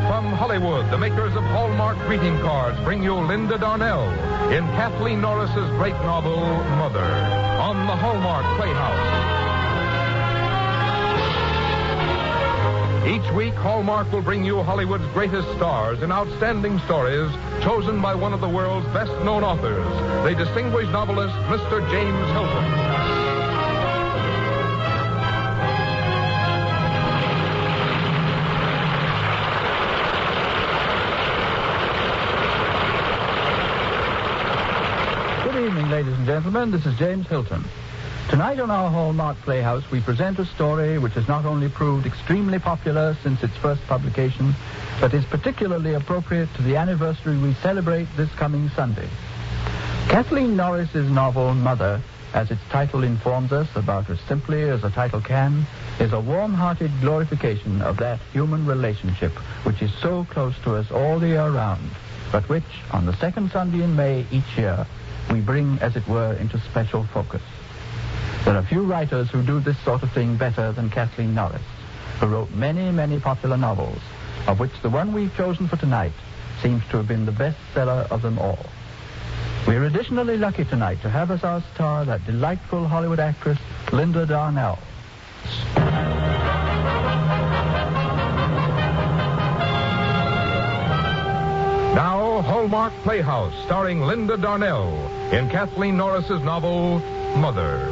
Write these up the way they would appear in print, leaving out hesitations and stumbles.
From Hollywood, the makers of Hallmark greeting cards bring you Linda Darnell in Kathleen Norris's great novel, Mother, on the Hallmark Playhouse. Each week, Hallmark will bring you Hollywood's greatest stars in outstanding stories chosen by one of the world's best-known authors, the distinguished novelist, Mr. James Hilton. Good evening, ladies and gentlemen. This is James Hilton. Tonight on our Hallmark Playhouse, we present a story which has not only proved extremely popular since its first publication, but is particularly appropriate to the anniversary we celebrate this coming Sunday. Kathleen Norris's novel, Mother, as its title informs us about as simply as a title can, is a warm-hearted glorification of that human relationship which is so close to us all the year round, but which, on the second Sunday in May each year, we bring, as it were, into special focus. There are few writers who do this sort of thing better than Kathleen Norris, who wrote many, many popular novels, of which the one we've chosen for tonight seems to have been the bestseller of them all. We're additionally lucky tonight to have as our star that delightful Hollywood actress, Linda Darnell. Now, Hallmark Playhouse, starring Linda Darnell in Kathleen Norris's novel, Mother.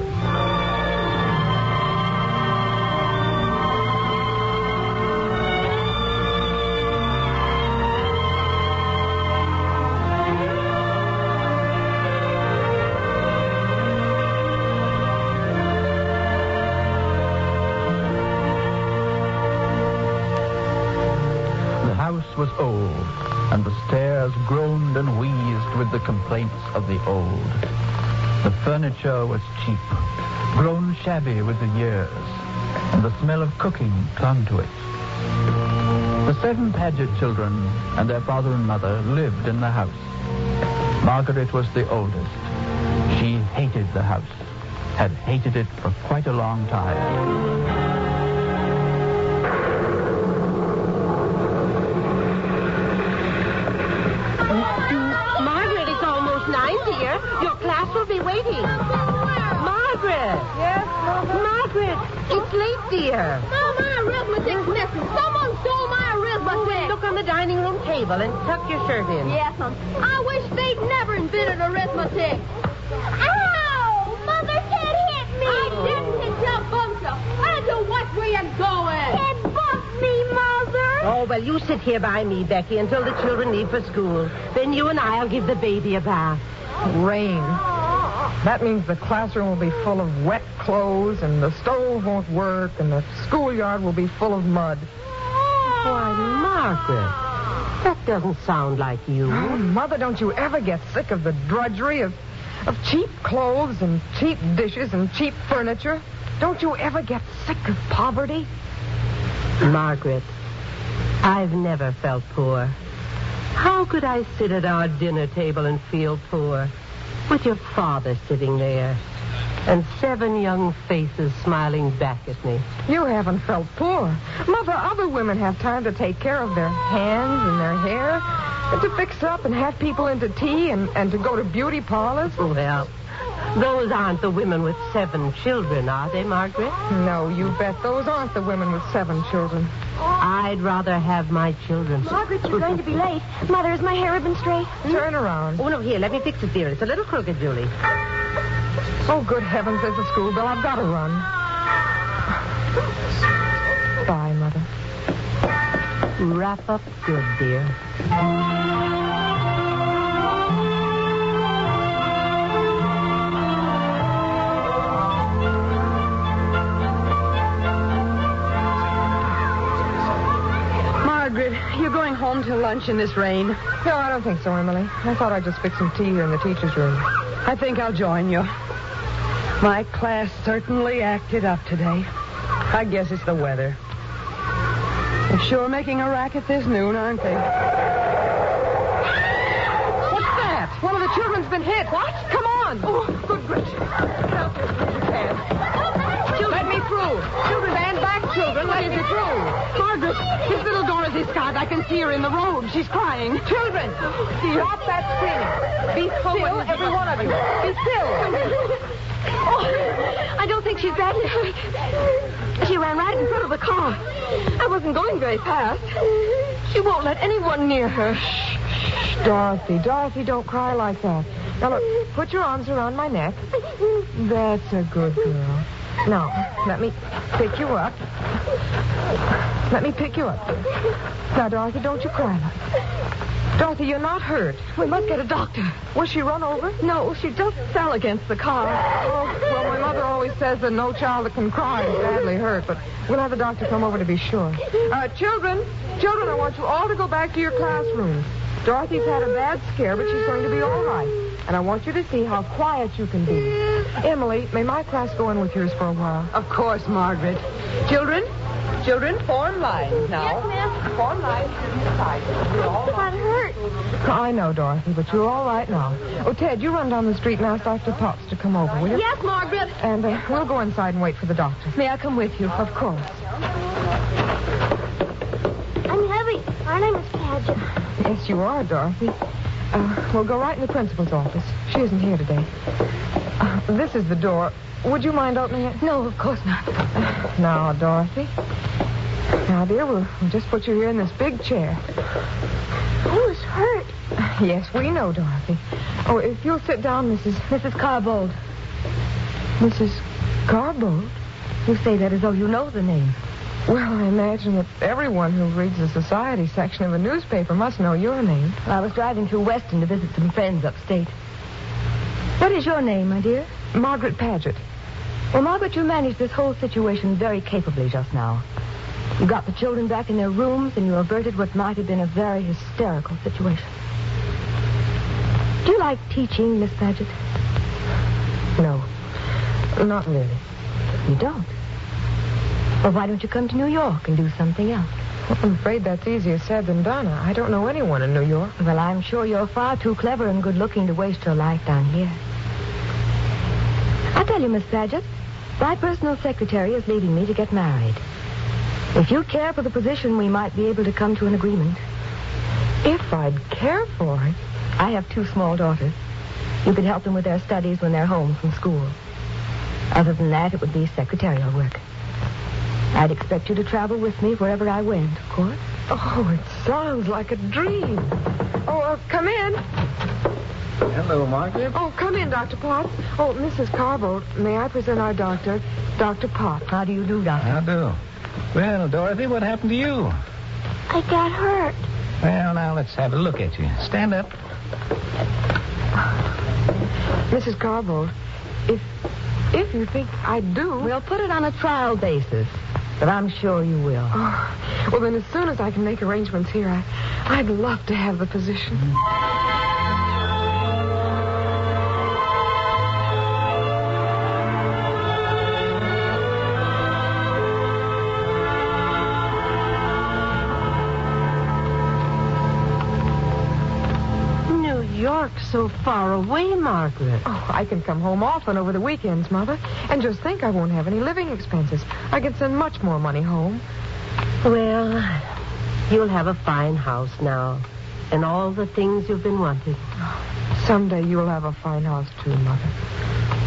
The house was old, and the stairs groaned and wheezed with the complaints of the old. The furniture was cheap, grown shabby with the years, and the smell of cooking clung to it. The 7 Paget children and their father and mother lived in the house. Margaret was the oldest. She hated the house, had hated it for quite a long time. Your class will be waiting. Margaret! Yes, Mother? Margaret, it's late, dear. Oh, my arithmetic's missing. Someone stole my arithmetic. Look on the dining room table and tuck your shirt in. Yes, I wish they'd never invented arithmetic. Ow! Mother said hit me. I didn't hit you, bunker. I don't watch where you're going. It bumped me, Mother. Oh, well, you sit here by me, Becky, until the children leave for school. Then you and I'll give the baby a bath. Rain. That means the classroom will be full of wet clothes, and the stove won't work, and the schoolyard will be full of mud. Why, Margaret, that doesn't sound like you. Oh, Mother, don't you ever get sick of the drudgery of cheap clothes and cheap dishes and cheap furniture? Don't you ever get sick of poverty? Margaret, I've never felt poor. How could I sit at our dinner table and feel poor, with your father sitting there, and 7 young faces smiling back at me? You haven't felt poor. Mother, other women have time to take care of their hands and their hair, and to fix up and have people into tea and to go to beauty parlors. Well, those aren't the women with 7 children, are they, Margaret? No, you bet. Those aren't the women with 7 children. I'd rather have my children. Margaret, you're going to be late. Mother, is my hair ribbon straight? Turn around. Oh, no, here, let me fix it, dear. It's a little crooked, Julie. Oh, good heavens, there's a school bell. I've got to run. Bye, Mother. Wrap up good, dear. Margaret, you're going home to lunch in this rain? No, I don't think so, Emily. I thought I'd just fix some tea here in the teacher's room. I think I'll join you. My class certainly acted up today. I guess it's the weather. They're sure making a racket this noon, aren't they? been hit. What? Come on. Oh, good gracious. Help as quick as you can. Let me through. Children, stand back, children. Let me through. Margaret, his little Dorothy Scott. I can see her in the road. She's crying. Children, stop that screaming. Be still, every one of you. Be still. Oh, I don't think she's badly hurt. She ran right in front of the car. I wasn't going very fast. She won't let anyone near her. Dorothy, don't cry like that. Now, look, put your arms around my neck. That's a good girl. Now, let me pick you up. Now, Dorothy, don't you cry like that. Dorothy, you're not hurt. We must get a doctor. Was she run over? No, she just fell against the car. Oh, well, my mother always says that no child that can cry is badly hurt, but we'll have the doctor come over to be sure. Children, I want you all to go back to your classrooms. Dorothy's had a bad scare, but she's going to be all right. And I want you to see how quiet you can be. Emily, may my class go in with yours for a while? Of course, Margaret. Children, form lines now. Yes, ma'am. Form lines. You're all I'm hurt. I know, Dorothy, but you're all right now. Oh, Ted, you run down the street and ask Dr. Potts to come over, will you? Yes, Margaret. And we'll go inside and wait for the doctor. May I come with you? Of course. I'm heavy. My name is Paget. Yes, you are, Dorothy. We'll go right in the principal's office. She isn't here today. This is the door. Would you mind opening it? No, of course not. Now, Dorothy. Now, dear, we'll just put you here in this big chair. I was hurt. Yes, we know, Dorothy. Oh, if you'll sit down, Mrs. Carbold. Mrs. Carbold? You say that as though you know the name. Well, I imagine that everyone who reads the society section of a newspaper must know your name. I was driving through Weston to visit some friends upstate. What is your name, my dear? Margaret Paget. Well, Margaret, you managed this whole situation very capably just now. You got the children back in their rooms, and you averted what might have been a very hysterical situation. Do you like teaching, Miss Paget? No, not really. You don't? Well, why don't you come to New York and do something else? Well, I'm afraid that's easier said than done. I don't know anyone in New York. Well, I'm sure you're far too clever and good-looking to waste your life down here. I tell you, Miss Paget, my personal secretary is leaving me to get married. If you care for the position, we might be able to come to an agreement. If I'd care for it? I have 2 small daughters. You could help them with their studies when they're home from school. Other than that, it would be secretarial work. I'd expect you to travel with me wherever I went, of course. Oh, it sounds like a dream. Oh, come in. Hello, Margaret. Oh, come in, Dr. Potts. Oh, Mrs. Carbold, may I present our doctor, Dr. Potts? How do you do, Doctor? How do? Well, Dorothy, what happened to you? I got hurt. Well, now, let's have a look at you. Stand up. Mrs. Carbold, if you think I do... We'll put it on a trial basis, but I'm sure you will. Oh, well, then as soon as I can make arrangements here, I'd love to have the position. York's so far away, Margaret. Oh, I can come home often over the weekends, Mother. And just think, I won't have any living expenses. I can send much more money home. Well, you'll have a fine house now. And all the things you've been wanting. Someday you'll have a fine house, too, Mother.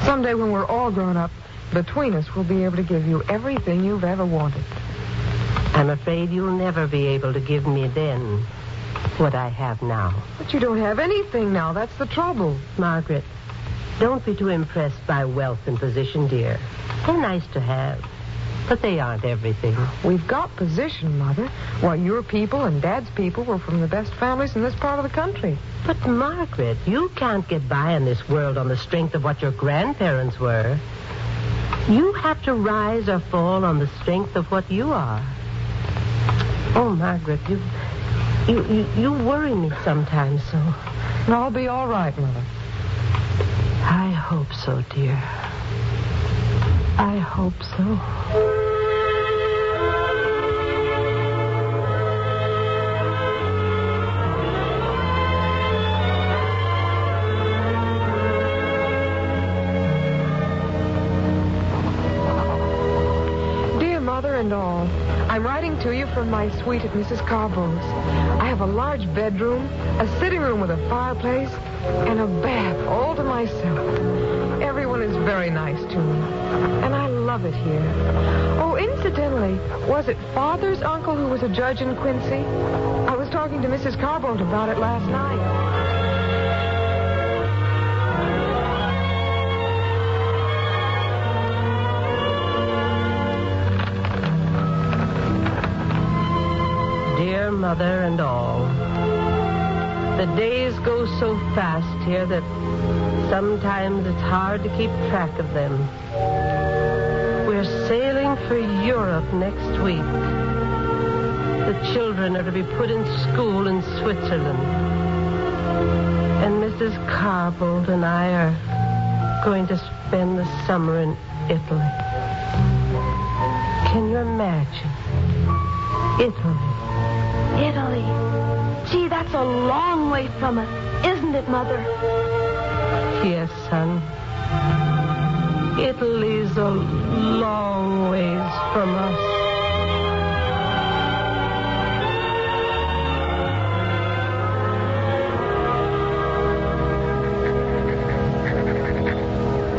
Someday when we're all grown up, between us, we'll be able to give you everything you've ever wanted. I'm afraid you'll never be able to give me then what I have now. But you don't have anything now. That's the trouble. Margaret, don't be too impressed by wealth and position, dear. They're nice to have, but they aren't everything. We've got position, Mother. Why, your people and Dad's people were from the best families in this part of the country. But, Margaret, you can't get by in this world on the strength of what your grandparents were. You have to rise or fall on the strength of what you are. Oh, Margaret, You worry me sometimes, so. I'll be all right, Mother. I hope so, dear. I hope so. and all. I'm writing to you from my suite at Mrs. Carbow's. I have a large bedroom, a sitting room with a fireplace, and a bath all to myself. Everyone is very nice to me, and I love it here. Oh, incidentally, was it Father's uncle who was a judge in Quincy? I was talking to Mrs. Carbow about it last night. Dear Mother and all, the days go so fast here that sometimes it's hard to keep track of them. We're sailing for Europe next week. The children are to be put in school in Switzerland. And Mrs. Carbold and I are going to spend the summer in Italy. Can you imagine? Italy. Italy. Gee, that's a long way from us, isn't it, Mother? Yes, son. Italy's a long ways from us.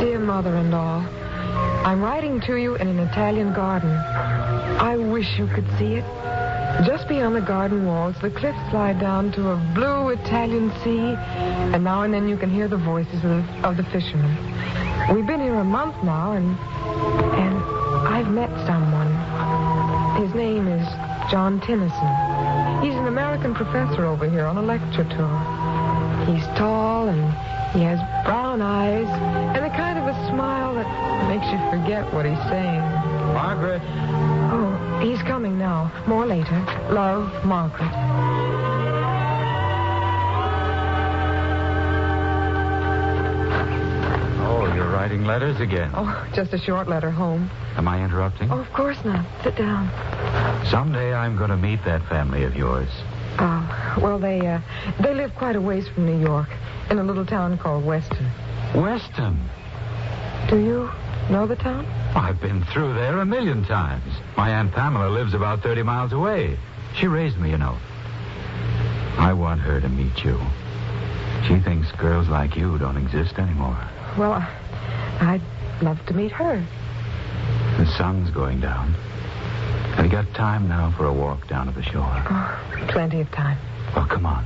Dear Mother and all, I'm writing to you in an Italian garden. I wish you could see it. Just beyond the garden walls, the cliffs slide down to a blue Italian sea, and now and then you can hear the voices of the fishermen. We've been here a month now, and I've met someone. His name is John Tennyson. He's an American professor over here on a lecture tour. He's tall, and he has brown eyes, and a kind of a smile that makes you forget what he's saying. Margaret. Oh, he's coming now. More later. Love, Margaret. Oh, you're writing letters again. Oh, just a short letter home. Am I interrupting? Oh, of course not. Sit down. Someday I'm going to meet that family of yours. Well, they live quite a ways from New York, in a little town called Weston. Weston? Do you know the town? I've been through there 1,000,000 times. My Aunt Pamela lives about 30 miles away. She raised me, you know. I want her to meet you. She thinks girls like you don't exist anymore. Well, I'd love to meet her. The sun's going down. Have you got time now for a walk down to the shore? Oh, plenty of time. Well, come on.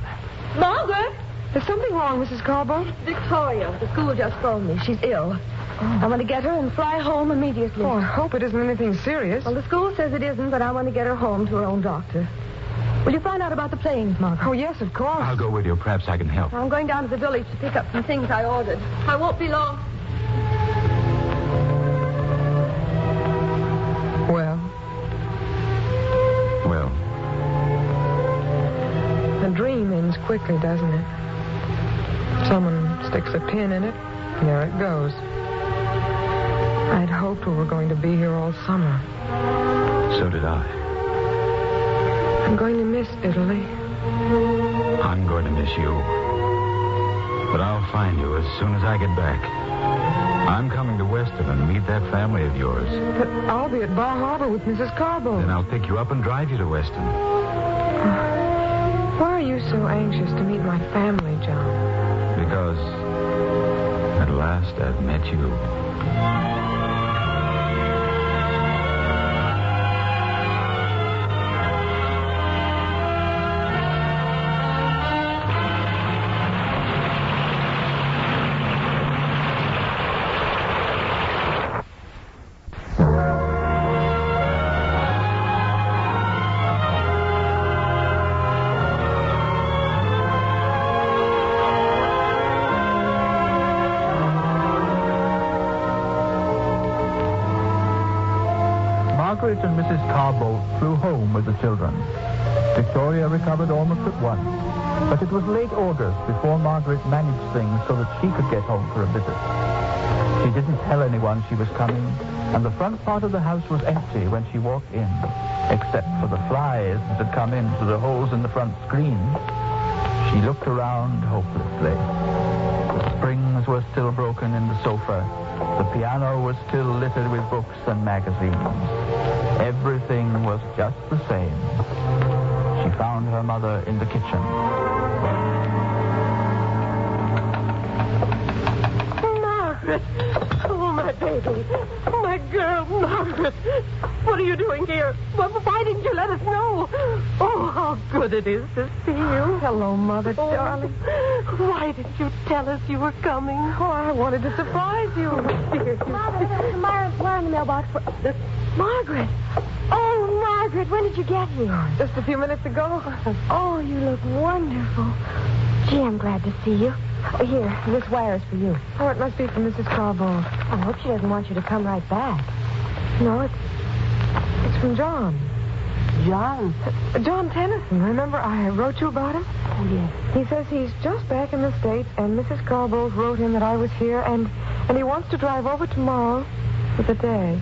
Margaret! Is something wrong, Mrs. Carbo? Victoria, the school just phoned me. She's ill. I want to get her and fly home immediately. Oh, I hope it isn't anything serious. Well, the school says it isn't, but I want to get her home to her own doctor. Will you find out about the planes, Margaret? Oh, yes, of course. I'll go with you. Perhaps I can help. I'm going down to the village to pick up some things I ordered. I won't be long. Well, the dream ends quickly, doesn't it? Someone sticks a pin in it, and there it goes. I'd hoped we were going to be here all summer. So did I. I'm going to miss Italy. I'm going to miss you. But I'll find you as soon as I get back. I'm coming to Weston and meet that family of yours. But I'll be at Bar Harbor with Mrs. Carbo. Then I'll pick you up and drive you to Weston. Why are you so anxious to meet my family, John? Because at last I've met you. Margaret and Mrs. Carbolt flew home with the children. Victoria recovered almost at once, but it was late August before Margaret managed things so that she could get home for a visit. She didn't tell anyone she was coming, and the front part of the house was empty when she walked in, except for the flies that had come in through the holes in the front screen. She looked around hopelessly. The springs were still broken in the sofa. The piano was still littered with books and magazines. Everything was just the same. She found her mother in the kitchen. Margaret! Oh, my baby. My girl, Margaret. What are you doing here? Why didn't you let us know? Oh, how good it is to see you. Hello, Mother, darling. Why didn't you tell us you were coming? Oh, I wanted to surprise you. Dear. Mother, there's a wire in the mailbox. Margaret. Oh, Margaret, when did you get here? Just a few minutes ago. Oh, you look wonderful. Gee, I'm glad to see you. Here, this wire is for you. Oh, it must be from Mrs. Carbold. I hope she doesn't want you to come right back. No, it's from John. John? John Tennyson. Remember I wrote you about him? Oh, yes. He says he's just back in the States, and Mrs. Carbold wrote him that I was here, and he wants to drive over tomorrow for the day.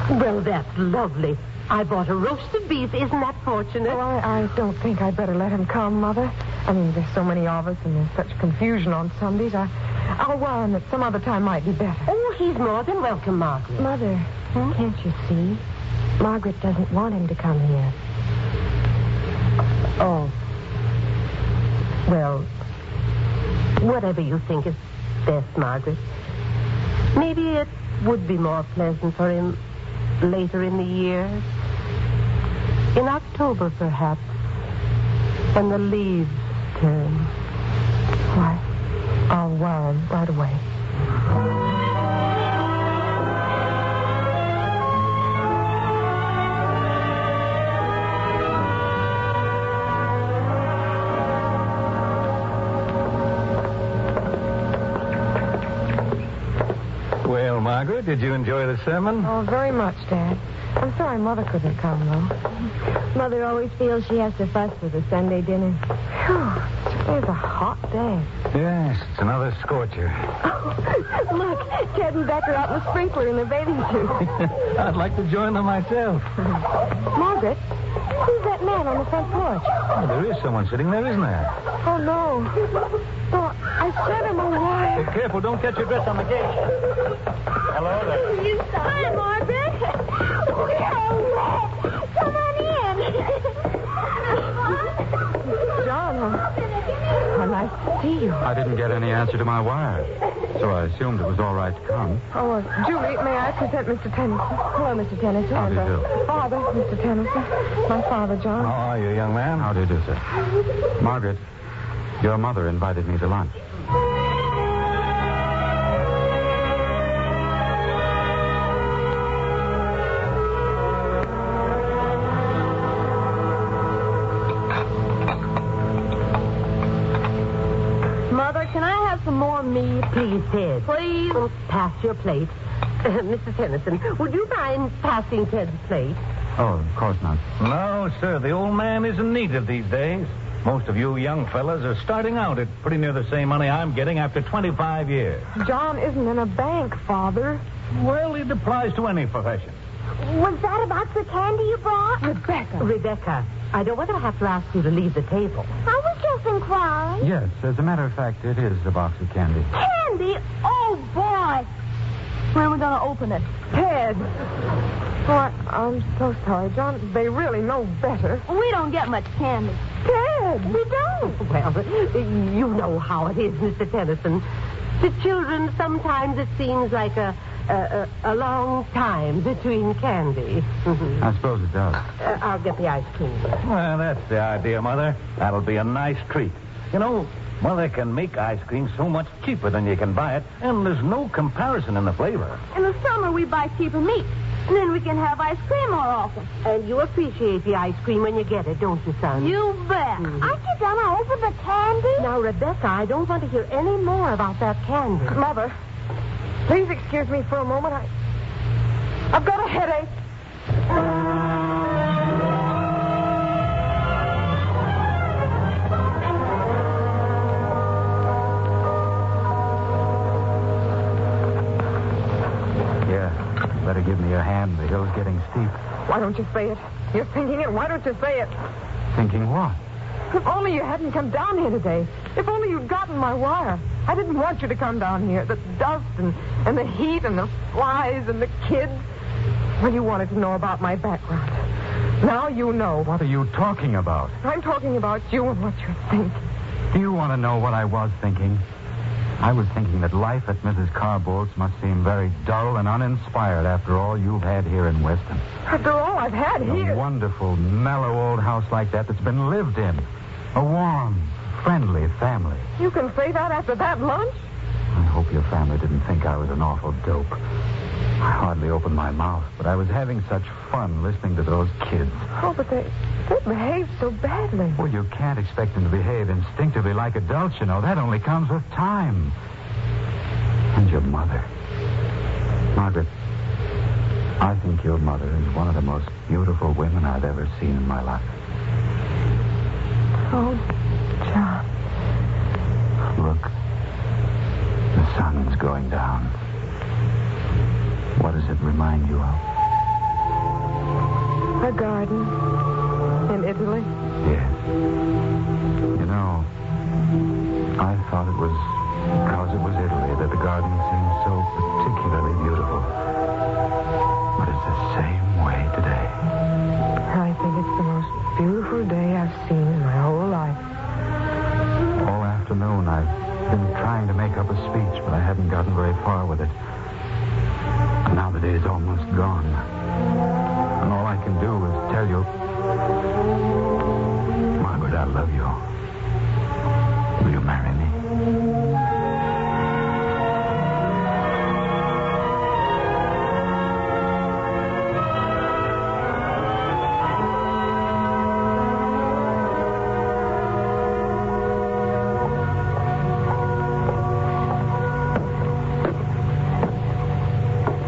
Well, that's lovely. I bought a roasted beef. Isn't that fortunate? Oh, I don't think I'd better let him come, Mother. I mean, there's so many of us, and there's such confusion on Sundays. I'll warn him that some other time might be better. Oh, he's more than welcome, Margaret. Mother, can't you see? Margaret doesn't want him to come here. Oh. Well, whatever you think is best, Margaret. Maybe it would be more pleasant for him later in the year. In October, perhaps, when the leaves turn. Why, I'll wire him right away. Well, Margaret, did you enjoy the sermon? Oh, very much, Dad. I'm sorry Mother couldn't come, though. Mother always feels she has to fuss for the Sunday dinner. Phew, today's a hot day. Yes, it's another scorcher. Look, Ted and Beck are out in the sprinkler in their bathing suits. I'd like to join them myself. Margaret, who's that man on the front porch? Oh, there is someone sitting there, isn't there? Oh, no. Oh, I sent him a wire. Be careful, don't catch your dress on the gate. Hello there. Hi, Margaret. We are wet. Come on in. John, nice to see you. I didn't get any answer to my wire, so I assumed it was all right to come. Oh, Julie, may I present Mr. Tennyson? Hello, Mr. Tennyson. How do you do? Father, Mr. Tennyson. My father, John. How are you, young man? How do you do, sir? Margaret, your mother invited me to lunch. Mother, can I have some more meat? Please, Ted. Please? Pass your plate. Mrs. Tennyson, would you mind passing Ted's plate? Oh, of course not. No, sir, the old man isn't needed these days. Most of you young fellas are starting out at pretty near the same money I'm getting after 25 years. John isn't in a bank, Father. Well, it applies to any profession. Was that a box of candy you brought? Rebecca, I don't want to have to ask you to leave the table. I was just inquiring. Yes, as a matter of fact, it is a box of candy. Candy? Oh, boy. When are we going to open it? Ted. Oh, I'm so sorry, John. They really know better. We don't get much candy. Ted. We don't. Well, you know how it is, Mr. Tennyson. To children, sometimes it seems like a long time between candy. I suppose it does. I'll get the ice cream. Well, that's the idea, Mother. That'll be a nice treat. You know, Mother can make ice cream so much cheaper than you can buy it, and there's no comparison in the flavor. In the summer, we buy cheaper meat. And then we can have ice cream more often. And you appreciate the ice cream when you get it, don't you, son? You bet. Mhm. Aren't you gonna open the candy? Now, Rebecca, I don't want to hear any more about that candy. Mother, please excuse me for a moment. I've got a headache. Better give me your hand. The hill's getting steep. Why don't you say it? You're thinking it. Why don't you say it? Thinking what? If only you hadn't come down here today. If only you'd gotten my wire. I didn't want you to come down here. The dust and the heat and the flies and the kids. Well, you wanted to know about my background. Now you know. What are you talking about? I'm talking about you and what you think. Do you want to know what I was thinking? I was thinking that life at Mrs. Carbold's must seem very dull and uninspired after all you've had here in Weston. After all I've had here. A wonderful, mellow old house like that's been lived in. A warm, friendly family. You can say that after that lunch? I hope your family didn't think I was an awful dope. I hardly opened my mouth, but I was having such fun listening to those kids. Oh, but they behaved so badly. Well, you can't expect them to behave instinctively like adults, you know. That only comes with time. And your mother. Margaret, I think your mother is one of the most beautiful women I've ever seen in my life. Oh, John. Look, the sun's going down. What does it remind you of? A garden in Italy. Yes. You know, I thought it was because it was Italy that the garden seemed so particularly beautiful. But it's the same way today. I think it's the most beautiful day I've seen in my whole life. All afternoon, I've been trying to make up a speech, but I haven't gotten very far with it. And now the day's almost gone. And all I can do is tell you, Margaret, I love you. Will you marry me?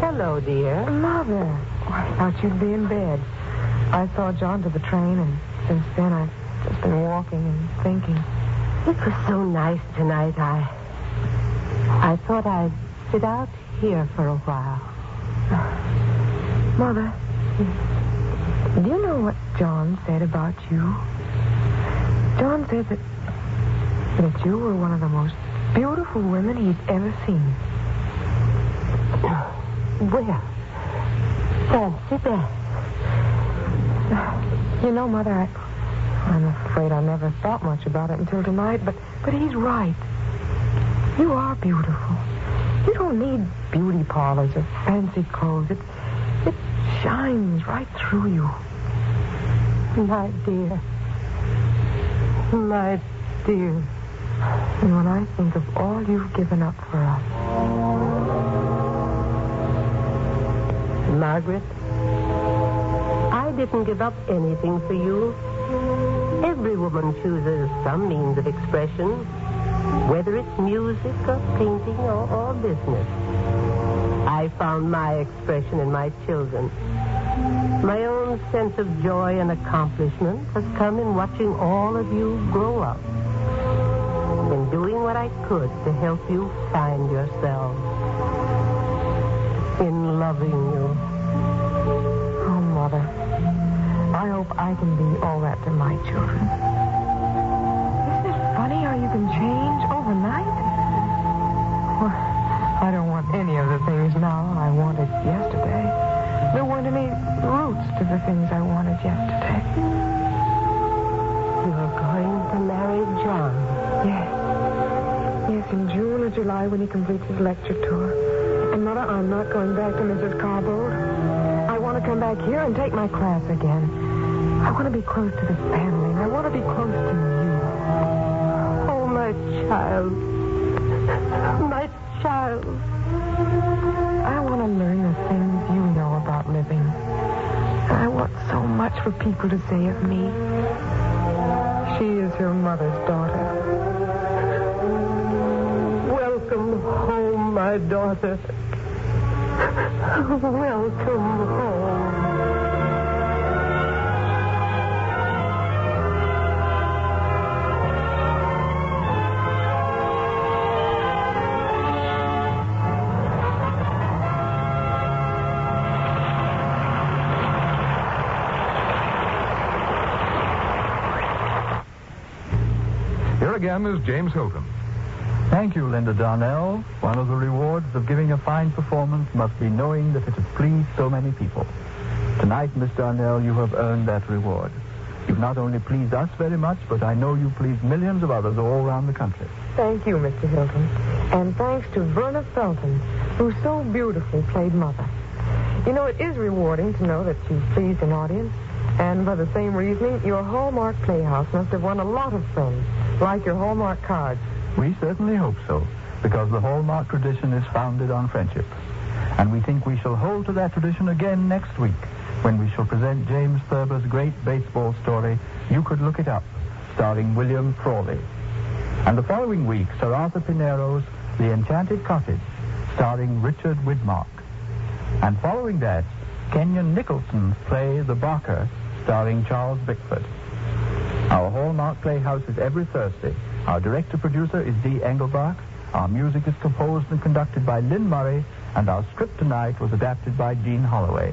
Hello, dear. Mother. I thought you'd be in bed. I saw John to the train, and since then I've just been walking and thinking. It was so nice tonight. I thought I'd sit out here for a while. Mother, do you know what John said about you? John said that you were one of the most beautiful women he'd ever seen. Well, fancy that. You know, Mother, I'm afraid I never thought much about it until tonight, but he's right. You are beautiful. You don't need beauty parlors or fancy clothes. It shines right through you. My dear. My dear. And when I think of all you've given up for us. Margaret, I didn't give up anything for you. Every woman chooses some means of expression, whether it's music or painting or business. I found my expression in my children. My own sense of joy and accomplishment has come in watching all of you grow up, in doing what I could to help you find yourselves, in loving you. Oh, Mother, I hope I can be all that to my children. Isn't it funny how you can change overnight? Well, I don't want any of the things now I wanted yesterday. There weren't any roots to the things I wanted yesterday. You're going to marry John? Yes. Yes, in June or July when he completes his lecture tour. And, Mother, I'm not going back to Mrs. Carbold. I want to come back here and take my class again. I want to be close to the family. And I want to be close to you. Oh, my child. My child. I want to learn the things you know about living. And I want so much for people to say of me. She is her mother's daughter. Welcome home, my daughter. Welcome home. Here again is James Hilton. Thank you, Linda Darnell. One of the rewards of giving a fine performance must be knowing that it has pleased so many people. Tonight, Miss Darnell, you have earned that reward. You've not only pleased us very much, but I know you've pleased millions of others all around the country. Thank you, Mr. Hilton. And thanks to Verna Felton, who so beautifully played Mother. You know, it is rewarding to know that you've pleased an audience. And for the same reasoning, your Hallmark Playhouse must have won a lot of friends, like your Hallmark cards. We certainly hope so, because the Hallmark tradition is founded on friendship. And we think we shall hold to that tradition again next week, when we shall present James Thurber's great baseball story, You Could Look It Up, starring William Frawley. And the following week, Sir Arthur Pinero's The Enchanted Cottage, starring Richard Widmark. And following that, Kenyon Nicholson's play The Barker, starring Charles Bickford. Our Hallmark Playhouse is every Thursday. Our director-producer is Dee Engelbach. Our music is composed and conducted by Lynn Murray, and our script tonight was adapted by Jean Holloway.